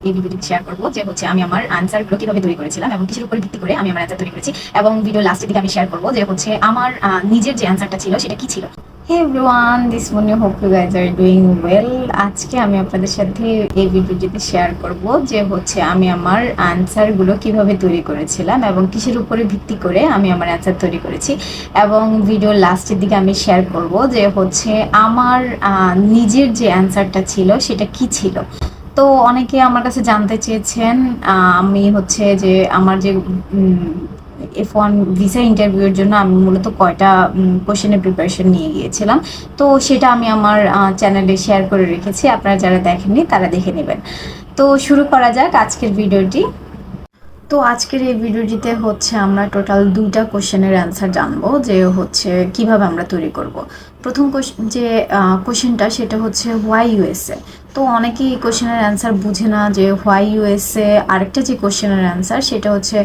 এই ভিডিওটি শেয়ার করবো যে হচ্ছে আমি আমার আনসারগুলো কিভাবে তৈরি করেছিলাম এবং কিসের উপর ভিত্তি করে আমি আমার আনসার তৈরি করেছি, এবং ভিডিও লাস্টের দিকে আমি শেয়ার করবো যে হচ্ছে আমার নিজের যে আনসারটা ছিল সেটা কি ছিল। Hey everyone, this morning hope you guys are doing well. আজকে আমি আপনাদের সাথে এই ভিডিওটিতে শেয়ার করব যে হচ্ছে আমি আমার আনসারগুলো কিভাবে তৈরি করেছিলাম এবং কিসের উপরে ভিত্তি করে আমি আমার আনসার তৈরি করেছি, এবং ভিডিও লাস্টের দিকে আমি শেয়ার করব যে হচ্ছে আমার নিজের যে আনসারটা ছিল সেটা কি ছিল। তো অনেকে আমার কাছে জানতে চেয়েছেন আমি হচ্ছে যে আমার যে F1 ভিসা ইন্টারভিউর জন্য আমি মূলত কয়টা কোশ্চেনের প্রিপারেশন নিয়ে গিয়েছিলাম। তো সেটা আমি আমার চ্যানেলে শেয়ার করে রেখেছি, আপনারা যারা দেখেননি তারা দেখে নেবেন। তো শুরু করা যাক আজকের ভিডিওটি। তো আজকের এই ভিডিওটিতে হচ্ছে আমরা টোটাল 2টা কোশ্চেনের অ্যান্সার জানবো যে হচ্ছে কিভাবে আমরা তৈরি করব। প্রথম যে কোশ্চেনটা সেটা হচ্ছে হোয়াই ইউএসএ। তো অনেকেই এই কোশ্চেনের অ্যান্সার বুঝে না যে হোয়াই ইউএসএ। আরেকটা যে কোশ্চেনের অ্যান্সার সেটা হচ্ছে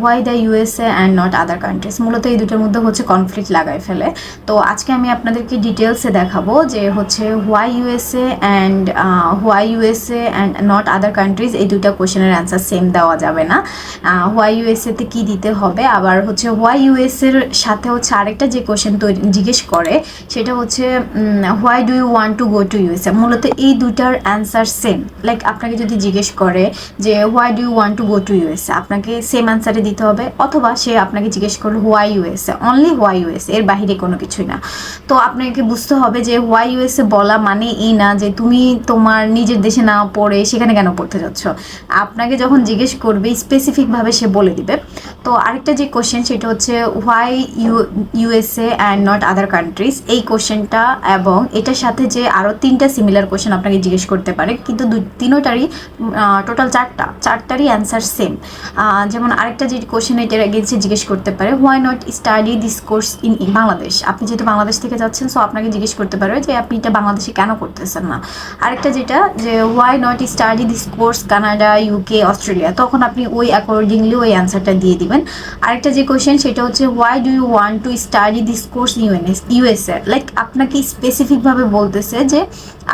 why the USA and not other countries. মূলত এই দুটোর মধ্যে হচ্ছে কনফ্লিক্ট লাগায় ফেলে। তো আজকে আমি আপনাদেরকে ডিটেলসে দেখাবো যে হচ্ছে why USA and not other countries, এই দুটা কোশ্চেনের অ্যান্সার সেম দেওয়া যাবে না। হোয়াই ইউএসএতে কী দিতে হবে, আবার হচ্ছে হোয়াই ইউএসএর সাথে হচ্ছে আরেকটা যে কোশ্চেন জিজ্ঞেস করে সেটা হচ্ছে why do you want to go to USA. মূলত এই দুটার অ্যান্সার সেম। লাইক আপনাকে যদি জিজ্ঞেস করে যে why do you want to go to USA, আপনাকে সেম অ্যান্সারে দিতে হবে, অথবা সে আপনাকে জিজ্ঞেস করলো why USA, only why USA, এর বাহিরে কোনো কিছুই না। তো আপনাকে বুঝতে হবে যে হোয়াই ইউএসএ বলা মানে এই না যে তুমি তোমার নিজের দেশে না পড়ে সেখানে কেন পড়তে যাচ্ছ। আপনাকে যখন জিজ্ঞেস করবে স্পেসিফিকভাবে সে বলে দিবে। তো আরেকটা যে কোশ্চেন সেটা হচ্ছে why USA and not other countries, এই কোশ্চেনটা এবং এটার সাথে যে আরও 3টা সিমিলার কোশ্চেন আপনাকে জিজ্ঞেস করতে পারে, কিন্তু তিনোটারই টোটাল চারটারই অ্যান্সার সেম। যেমন আরেকটা যে কোশ্চেন এটার এগেইনস্টে জিজ্ঞেস করতে পারে why not study this course in Bangladesh. আপনি যেহেতু বাংলাদেশ থেকে যাচ্ছেন, সো আপনাকে জিজ্ঞেস করতে পারবে যে আপনি এটা বাংলাদেশে কেন করতেছেন না। আরেকটা যেটা যে why not study this course Canada, UK, Australia, তখন আপনি ওই অ্যাকর্ডিংলি ওই অ্যান্সারটা দিয়ে দিবেন। আরেকটা যে কোশ্চেন সেটা হচ্ছে why do you want to study this course USA. Like আপনাকে স্পেসিফিকভাবে বলতেছে যে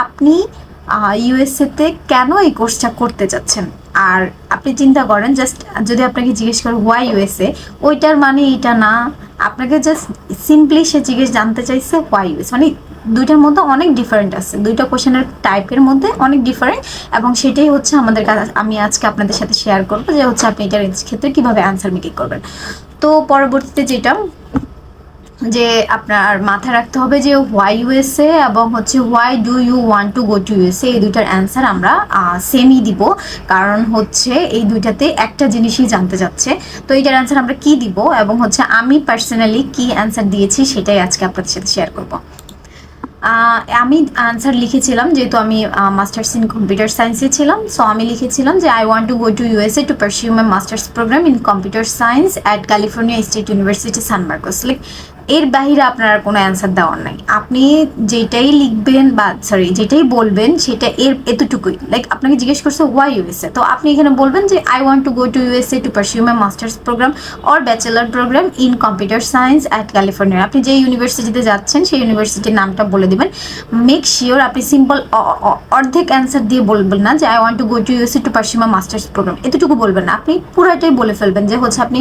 আপনি ইউএসএতে কেন এই কোর্সটা করতে যাচ্ছেন। আর আপনি চিন্তা করেন জাস্ট যদি আপনাকে জিজ্ঞেস করে হোয়াই ইউএসএ, ওইটার মানে এটা না, আপনাকে জাস্ট সিম্পলি সে জানতে চাইছে হোয়াই ইউএস। মানে দুইটার মধ্যে অনেক ডিফারেন্ট আছে, দুইটা কোশ্চেনের টাইপের মধ্যে অনেক ডিফারেন্ট, এবং সেটাই হচ্ছে আমাদের কাছে আমি আজকে আপনাদের সাথে শেয়ার করবো যে হচ্ছে আপনি এটার ক্ষেত্রে কীভাবে অ্যান্সার মেকিং করবেন। তো পরবর্তীতে যেটা যে আপনার মাথায় রাখতে হবে যে হোয়াই ইউএসএ এবং হচ্ছে why do you want to go to USA, এই দুইটার অ্যান্সার আমরা সেমই দিব, কারণ হচ্ছে এই দুইটাতে একটা জিনিসই জানতে চাচ্ছে। তো এইটার অ্যান্সার আমরা কি দিব এবং হচ্ছে আমি পার্সোনালি কি অ্যান্সার দিয়েছি সেটাই আজকে আপনাদের সাথে শেয়ার করব। আমি আনসার লিখেছিলাম, যেহেতু আমি মাস্টার্স ইন কম্পিউটার সায়েন্সে ছিলাম, সো আমি লিখেছিলাম যে I want to go to USA to pursue my masters program in computer science at California State University San Marcos. Like এর বাহিরে আপনার কোনো অ্যান্সার দেওয়ার নাই, আপনি যেটাই লিখবেন বা যেটাই বলবেন সেটা এতটুকুই। লাইক আপনাকে জিজ্ঞেস করছে হোয়াই ইউএসএ, তো আপনি এখানে বলবেন যে I want to go to USA to pursue my masters program or bachelor program in computer science at California. আপনি যে ইউনিভার্সিটিতে যাচ্ছেন সেই ইউনিভার্সিটির নামটা বলে দিবেন। মেক শিওর আপনি সিম্পল অর্ধেক অ্যান্সার দিয়ে বলবেন না যে I want to go to USA to pursue my masters program, এতটুকু বলবেন না, আপনি পুরাটাই বলে ফেলবেন যে হচ্ছে আপনি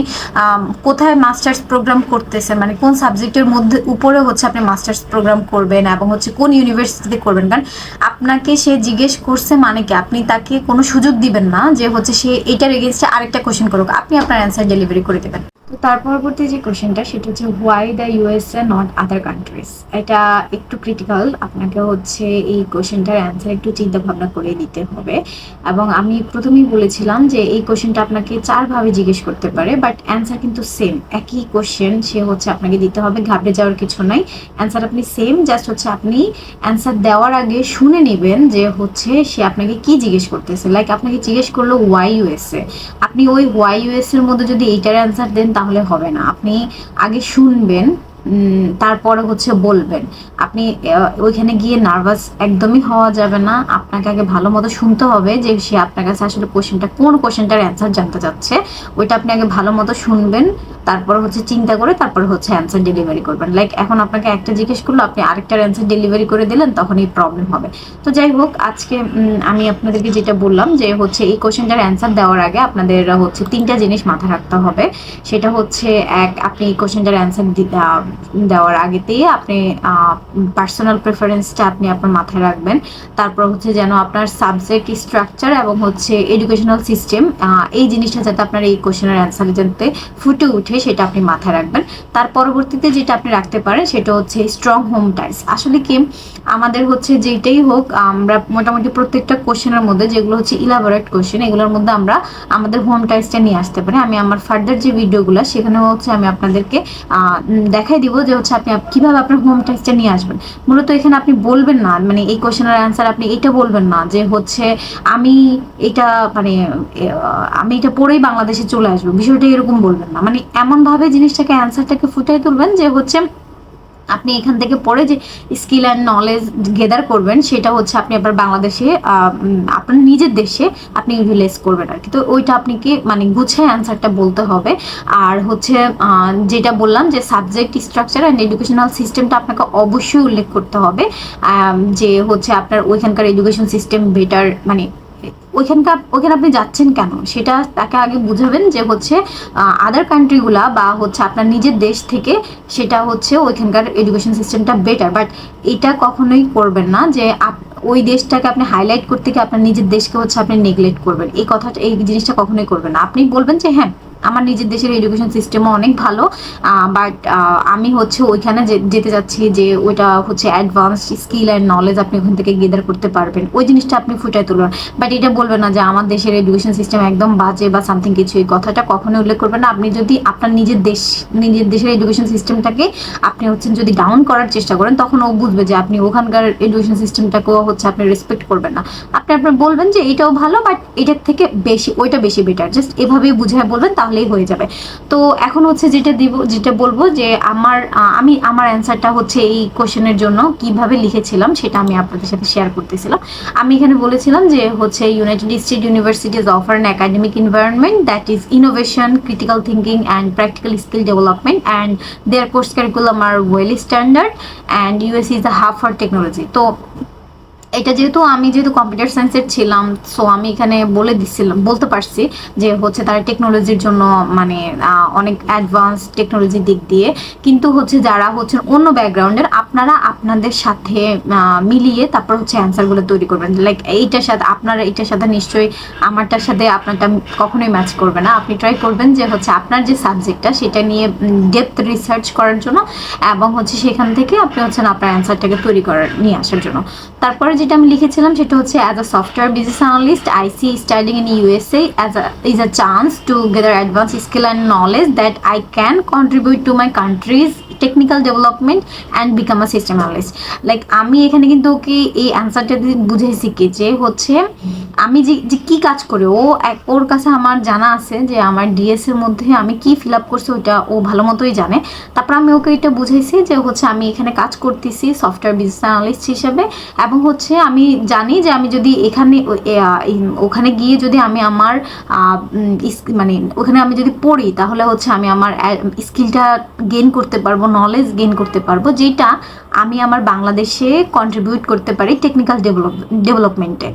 কোথায় মাস্টার্স প্রোগ্রাম করতেছেন, মানে কোন সাবজেক্টের মধ্যে উপরে হচ্ছে আপনি মাস্টার্স প্রোগ্রাম করবেন এবং হচ্ছে কোন ইউনিভার্সিটিতে করবেন। কারণ আপনাকে সে জিজ্ঞেস করছে মানে কি আপনি তাকে কোনো সুযোগ দিবেন না যে হচ্ছে সে এটার এগেনস্টে আরেকটা কোশ্চেন করুক, আপনি আপনার অ্যান্সার ডেলিভারি করে দেবেন। তো তার পরবর্তী যে কোশ্চেনটা সেটা হচ্ছে why the USA not other countries. এটা একটু ক্রিটিক্যাল, আপনাকে হচ্ছে এই কোশ্চেনটার অ্যান্সার একটু চিন্তা ভাবনা করে দিতে হবে। এবং আমি প্রথমেই বলেছিলাম যে এই কোশ্চেনটা আপনাকে 4ভাবে জিজ্ঞেস করতে পারে, বাট অ্যান্সার কিন্তু সেম, একই কোশ্চেন সে হচ্ছে আপনাকে দিতে হবে, ঘাবড়ে যাওয়ার কিছু নাই, অ্যান্সার আপনি সেম। জাস্ট হচ্ছে আপনি অ্যান্সার দেওয়ার আগে শুনে নেবেন যে হচ্ছে সে আপনাকে কি জিজ্ঞেস করতেছে। লাইক আপনাকে জিজ্ঞেস করলো হোয়াই ইউএসএ, আপনি ওই হোয়াই ইউএসএর মধ্যে যদি এইটার অ্যান্সার দেন তাহলে হবে না, আপনি আগে শুনবেন তারপরে হচ্ছে বলবেন। আপনি ওইখানে গিয়ে নার্ভাস একদমই হওয়া যাবে না। আপনাকে আগে ভালো মতো শুনতে হবে যে সে আপনার কাছে আসলে কোন কোশ্চেনটার অ্যান্সার জানতে চাচ্ছে। ওইটা আপনি আগে ভালো মতো শুনবেন, তারপর হচ্ছে চিন্তা করে তারপর হচ্ছে অ্যান্সার ডেলিভারি করবেন। লাইক এখন আপনাকে একটা জিজ্ঞেস করলো, আপনি আরেকটার অ্যান্সার ডেলিভারি করে দিলেন, তখন এই প্রবলেম হবে। তো যাই হোক, আজকে আমি আপনাদেরকে যেটা বললাম যে হচ্ছে এই কোশ্চেনটার অ্যান্সার দেওয়ার আগে আপনাদের হচ্ছে 3টা জিনিস মাথায় রাখতে হবে। সেটা হচ্ছে আপনি এই কোশ্চেনটার অ্যান্সার দেওয়ার আগেতেই আপনি পার্সোনাল প্রেফারেন্সটা আপনি আপনার মাথায় রাখবেন। তারপর হচ্ছে যেন আপনার সাবজেক্ট স্ট্রাকচার এবং হচ্ছে এডুকেশনাল সিস্টেম, এই জিনিসটা যাতে আপনার এই কোশ্চেনের অ্যান্সারে যাতে ফুটে উঠে সেটা আপনি মাথায় রাখবেন। তার পরবর্তীতে যেটা আপনি রাখতে পারেন সেটা হচ্ছে স্ট্রং হোম টাইস। আসলে কি আমাদের হচ্ছে যেটাই হোক, আমরা মোটামুটি প্রত্যেকটা কোশ্চেনের মধ্যে যেগুলো হচ্ছে ইলাবোরেট কোশ্চেন, এগুলোর মধ্যে আমরা আমাদের হোম টাইসটা নিয়ে আসতে পারি। আমি আমার ফার্দার যে ভিডিওগুলো সেখানে হচ্ছে আমি আপনাদেরকে দেখাই দিব যে হচ্ছে আপনি কিভাবে আপনার হোম টাইসটা নিয়ে আসবেন। মূলত এখানে আপনি বলবেন না, মানে এই কোশ্চেনের অ্যান্সার আপনি এটা বলবেন না যে হচ্ছে আমি এটা মানে আমি এটা পড়েই বাংলাদেশে চলে আসবো, বিষয়টা এরকম বলবেন না। মানে এমনভাবে জিনিসটাকে অ্যান্সারটাকে ফুটিয়ে তুলবেন যে হচ্ছে আপনি এখান থেকে পড়ে যে স্কিল অ্যান্ড নলেজ গেদার করবেন সেটা হচ্ছে আপনি আবার বাংলাদেশে আপনার নিজের দেশে আপনি ইউটিলাইজ করবেন আর কি। তো ওইটা আপনাকে মানে গুছিয়ে অ্যান্সারটা বলতে হবে। আর হচ্ছে যেটা বললাম যে সাবজেক্ট স্ট্রাকচার অ্যান্ড এডুকেশনাল সিস্টেমটা আপনাকে অবশ্যই উল্লেখ করতে হবে, যে হচ্ছে আপনার ওইখানকার এডুকেশন সিস্টেম বেটার, মানে ওইখানে আপনি যাচ্ছেন কেন সেটা তাকে আগে বুঝাবেন যে হচ্ছে আদার কান্ট্রিগুলা বা হচ্ছে আপনার নিজের দেশ থেকে সেটা হচ্ছে ওইখানকার এডুকেশন সিস্টেমটা বেটার। বাট এটা কখনোই করবেন না যে ওই দেশটাকে আপনি হাইলাইট করতে গিয়ে আপনার নিজের দেশকে হচ্ছে আপনি নেগলেক্ট করবেন। এই জিনিসটা কখনোই করবেন না। আপনি বলবেন যে হ্যাঁ, আমার নিজের দেশের এডুকেশন সিস্টেমও অনেক ভালো, বাট আমি হচ্ছে ওইখানে যেতে যাচ্ছি যে ওইটা হচ্ছে অ্যাডভান্সড স্কিল অ্যান্ড নলেজ আপনি ওখান থেকে গেদার করতে পারবেন, ওই জিনিসটা আপনি ফুটায় তুলবেন। বাট এটা বলবেন না যে আমার দেশের এডুকেশন সিস্টেম একদম বাজে বা সামথিং কিছু, এই কথাটা কখনোই উল্লেখ করবেন না। আপনি যদি আপনার নিজের দেশের এডুকেশন সিস্টেমটাকে আপনি হচ্ছে যদি ডাউন করার চেষ্টা করেন, তখন ও বুঝবে যে আপনি ওখানকার এডুকেশন সিস্টেমটাকেও হচ্ছে আপনি রেসপেক্ট করবেন না। আপনার বলবেন যে এটাও ভালো বাট এটার থেকে ওইটা বেশি বেটার, জাস্ট এভাবেই বুঝায় বলবেন, তাহলেই হয়ে যাবে। তো এখন হচ্ছে যেটা বলবো যে আমি আমার অ্যান্সারটা হচ্ছে এই কোশ্চেনের জন্য কিভাবে লিখেছিলাম সেটা আমি আপনাদের সাথে শেয়ার করতেছিলাম। আমি এখানে বলেছিলাম যে হচ্ছে United State universities offer an academic environment that is innovation, critical thinking and practical skill development, and their course curriculum are well standard, and US is the hub for technology. তো এটা আমি যেহেতু কম্পিউটার সায়েন্সের ছিলাম, so আমি এখানে বলতে পারছি যে হচ্ছে তারা টেকনোলজির জন্য মানে অনেক অ্যাডভান্স টেকনোলজির দিক দিয়ে। কিন্তু হচ্ছে যারা হচ্ছে অন্য ব্যাকগ্রাউন্ডের, আপনারা আপনাদের সাথে মিলিয়ে তারপর হচ্ছে অ্যান্সারগুলো তৈরি করবেন। লাইক এইটার সাথে নিশ্চয়ই আমারটার সাথে আপনারটা কখনোই ম্যাচ করবে না। আপনি ট্রাই করবেন যে হচ্ছে আপনার যে সাবজেক্টটা সেটা নিয়ে ডেপথ রিসার্চ করার জন্য, এবং হচ্ছে সেখান থেকে আপনি হচ্ছে আপনার অ্যান্সারটাকে নিয়ে আসার জন্য। তারপরে যেটা আমি লিখেছিলাম সেটা হচ্ছে as a software business analyst I see studying in USA is a chance to gather advanced skill and knowledge that I can contribute to my country's technical development and become a system analyst. Like আমি এখানে কিন্তু ওকে এই অ্যান্সারটা বুঝেছি কি যে হচ্ছে আমি যে কি কাজ করে ওর কাছে আমার জানা আছে যে আমার ডিএস এর মধ্যে আমি কি ফিল আপ করছি ওইটা ও ভালো মতোই জানে। তারপর আমি ওকে এটা বুঝাইছি যে হচ্ছে আমি এখানে কাজ করতেছি সফটওয়্যার বিজনেস অ্যানালিস্ট হিসেবে, এবং হচ্ছে আমি জানি যে আমি যদি ওখানে গিয়ে যদি আমি আমার মানে ওখানে আমি যদি পড়ি তাহলে হচ্ছে আমি আমার স্কিলটা গেইন করতে পারবো, নলেজ গেইন করতে পারবো, যেটা আমি আমার বাংলাদেশে কন্ট্রিবিউট করতে পারি টেকনিক্যাল ডেভেলপমেন্টে।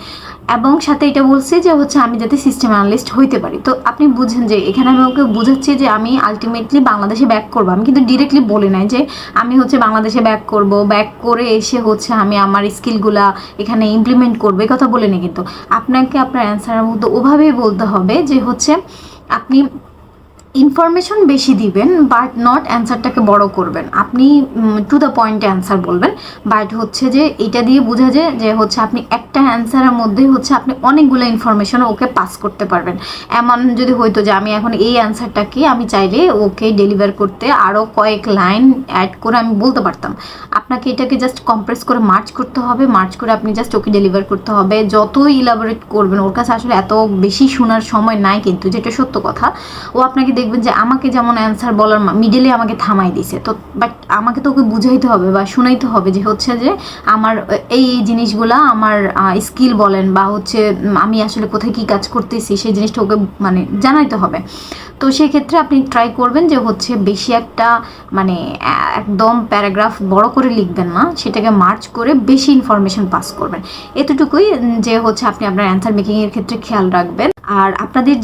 এবং সাথে এটা বলছি যে হচ্ছে আমি যাতে সিস্টেম অ্যানালিস্ট হইতে পারি। তো আপনি বুঝেন যে এখানে আমি ওকে বুঝাচ্ছি যে আমি আলটিমেটলি বাংলাদেশে ব্যাক করবো। আমি কিন্তু ডিরেক্টলি বলি নাই যে আমি হচ্ছে বাংলাদেশে ব্যাক করে এসে হচ্ছে আমি আমার স্কিলগুলা এখানে ইমপ্লিমেন্ট করবো, এই কথা বলিনি। কিন্তু আপনাকে আপনার অ্যান্সারের মধ্যে ওভাবেই বলতে হবে যে হচ্ছে আপনি ইনফরমেশন বেশি দিবেন বাট নট অ্যান্সারটাকে বড় করবেন। আপনি টু দ্য পয়েন্টে অ্যান্সার বলবেন, বাট হচ্ছে যে এটা দিয়ে বোঝা যায় যে হচ্ছে আপনি একটা অ্যান্সারের মধ্যেই হচ্ছে আপনি অনেকগুলো ইনফরমেশন ওকে পাস করতে পারবেন। এমন যদি হইতো যে আমি এখন এই অ্যান্সারটাকে আমি চাইলে ওকে ডেলিভার করতে আরও কয়েক লাইন অ্যাড করে আমি বলতে পারতাম। আপনাকে এটাকে জাস্ট কম্প্রেস করে মার্চ করতে হবে, মার্চ করে আপনি জাস্ট ওকে ডেলিভার করতে হবে। যতই ইলাবোরেট করবেন ওর কাছে আসলে এত বেশি শোনার সময় নাই, কিন্তু যেটা সত্য কথা। ও আপনাকে দেখবেন যে আমাকে যেমন অ্যান্সার বলার মিডলে আমাকে থামাই দিছে, তো বাট আমাকে তো ওকে বুঝাইতে হবে বা শোনাইতে হবে যে হচ্ছে যে আমার এই জিনিসগুলা আমার স্কিল বলেন বা হচ্ছে আমি আসলে কোথায় কী কাজ করতেছি সেই জিনিসটা ওকে মানে জানাইতে হবে। তো সেক্ষেত্রে আপনি ট্রাই করবেন যে হচ্ছে বেশি একটা মানে একদম প্যারাগ্রাফ বড় করে লিখবেন না, সেটাকে মার্চ করে বেশি ইনফরমেশন পাস করবেন। এতটুকুই যে হচ্ছে আপনি আপনার অ্যান্সার মেকিংয়ের ক্ষেত্রে খেয়াল রাখবেন। আর আপনাদের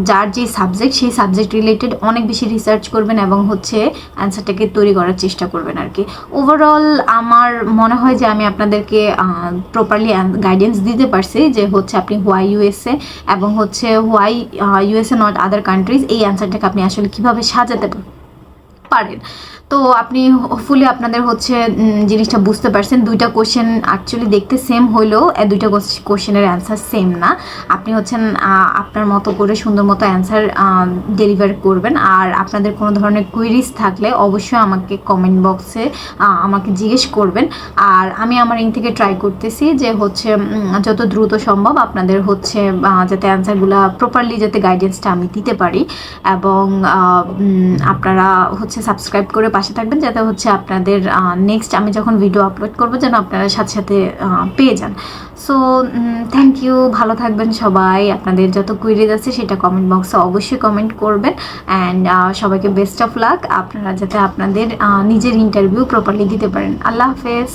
যার যে সাবজেক্ট সেই সাবজেক্ট রিলেটেড অনেক বেশি রিসার্চ করবেন এবং হচ্ছে অ্যান্সারটাকে তৈরি করার চেষ্টা করবেন আর কি। ওভারঅল আমার মনে হয় যে আমি আপনাদেরকে প্রপারলি গাইডেন্স দিতে পারছি যে হচ্ছে আপনি হোয়াই ইউএসএ এবং হচ্ছে why USA not other countries এই অ্যান্সারটাকে আপনি আসলে কীভাবে সাজাতে পারেন। তো আপনি হোপফুলি আপনাদের হচ্ছে জিনিসটা বুঝতে পারছেন। দুইটা কোশ্চেন অ্যাকচুয়ালি দেখতে সেম হইলেও দুইটা কোশ্চেনের অ্যান্সার সেম না। আপনি হচ্ছেন আপনার মতো করে সুন্দর মতো অ্যান্সার ডেলিভার করবেন। আর আপনাদের কোনো ধরনের কুইরিজ থাকলে অবশ্যই আমাকে কমেন্ট বক্সে আমাকে জিজ্ঞেস করবেন। আর আমি আমার ইন থেকে ট্রাই করতেছি যে হচ্ছে যত দ্রুত সম্ভব আপনাদের হচ্ছে যাতে অ্যান্সারগুলো প্রপারলি যাতে গাইডেন্সটা আমি দিতে পারি। এবং আপনারা হচ্ছে সাবস্ক্রাইব করে পাশে থাকবেন যাতে হচ্ছে আপনাদের নেক্সট আমি যখন ভিডিও আপলোড করবো যেন আপনারা সাথে সাথে পেয়ে যান। সো থ্যাংক ইউ, ভালো থাকবেন সবাই। আপনাদের যত কুইরিজ আছে সেটা কমেন্ট বক্সে অবশ্যই কমেন্ট করবেন। অ্যান্ড সবাইকে বেস্ট অফ লাক, আপনারা যাতে আপনাদের নিজের ইন্টারভিউ প্রপারলি দিতে পারেন। আল্লাহ হাফেজ।